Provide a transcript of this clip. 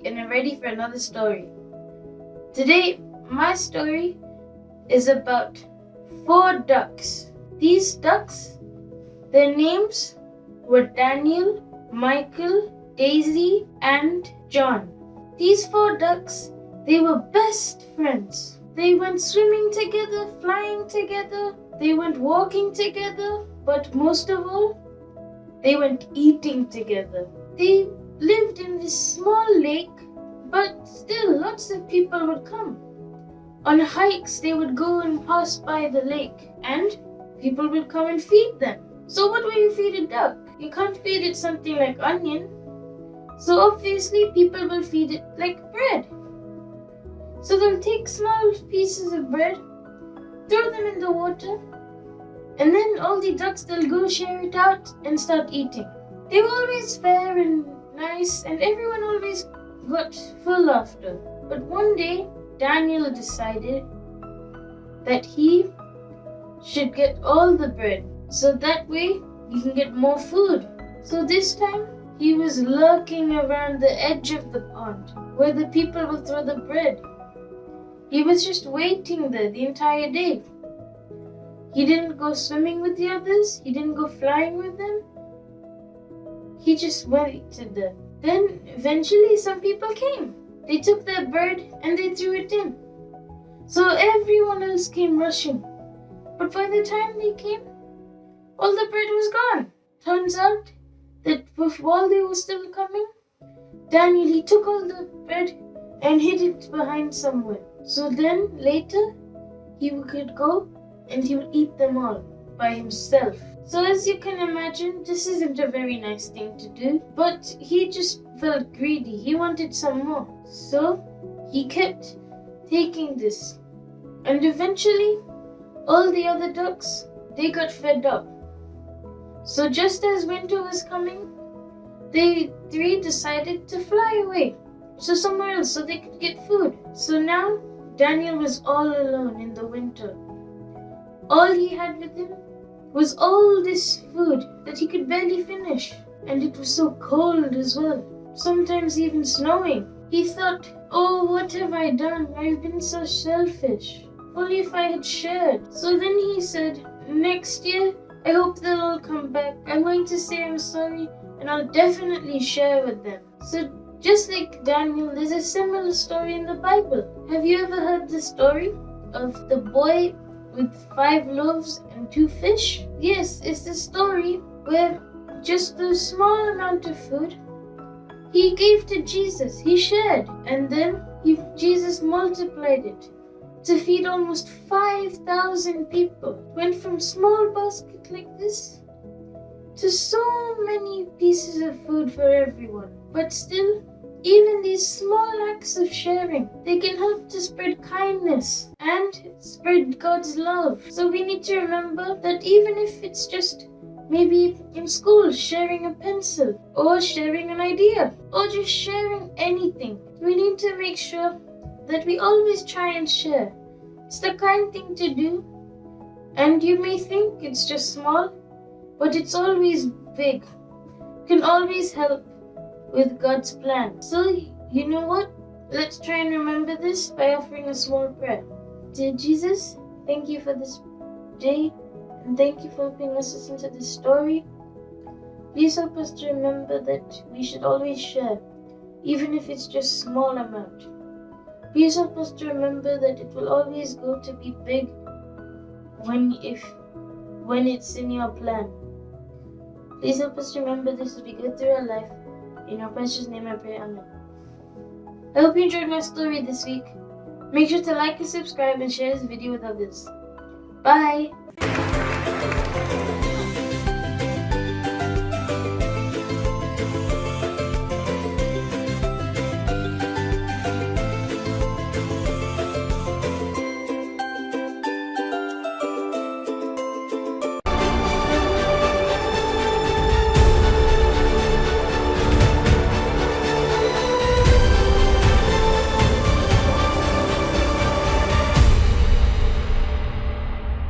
week and I'm ready for another story. Today, my story is about 4 ducks. These ducks, their names were Daniel, Michael, Daisy, and John. These 4 ducks, they were best friends. They went swimming together, flying together, they went walking together, but most of all, they went eating together. They lived in this small lake, but still lots of people would come. On hikes, they would go and pass by the lake, and people would come and feed them. So what will you feed a duck? You can't feed it something like onion. So obviously people will feed it like bread. So they'll take small pieces of bread, throw them in the water, and then all the ducks, they'll go share it out and start eating. They were always fair and nice, and everyone always got full after. But one day, Daniel decided that he should get all the bread, so that way he can get more food. So this time, he was lurking around the edge of the pond, where the people will throw the bread. He was just waiting there the entire day. He didn't go swimming with the others. He didn't go flying with them. He just waited there. Then eventually some people came. They took their bread and they threw it in. So everyone else came rushing. But by the time they came, all the bread was gone. Turns out that while they were still coming, Daniel, he took all the bread and hid it behind somewhere. So then later, he could go and he would eat them all by himself. So as you can imagine, this isn't a very nice thing to do, but he just felt greedy. He wanted some more. So he kept taking this. And eventually, all the other ducks, they got fed up. So just as winter was coming, they 3 decided to fly away. So somewhere else so they could get food. So now, Daniel was all alone in the winter. All he had with him was all this food that he could barely finish. And it was so cold as well, sometimes even snowing. He thought, oh, what have I done? I've been so selfish. Only if I had shared. So then he said, next year, I hope they'll all come back. I'm going to say I'm sorry and I'll definitely share with them. So just like Daniel, there's a similar story in the Bible. Have you ever heard the story of the boy with 5 loaves and 2 fish? Yes, it's the story where just a small amount of food he gave to Jesus. He shared, and then Jesus multiplied it to feed almost 5,000 people. Went from small basket like this to so many pieces of food for everyone. But still, even these small acts of sharing, they can help to spread kindness and spread God's love. So we need to remember that even if it's just maybe in school sharing a pencil or sharing an idea or just sharing anything, we need to make sure that we always try and share. It's the kind thing to do, and you may think it's just small, but it's always big. It can always help with God's plan. So, you know what? Let's try and remember this by offering a small prayer. Dear Jesus, thank you for this day, and thank you for helping us listen to this story. Please help us to remember that we should always share, even if it's just a small amount. Please help us to remember that it will always go to be big when it's in your plan. Please help us to remember this as we go through our life. In your precious name I pray, amen. I hope you enjoyed my story this week. Make sure to like and subscribe and share this video with others. Bye!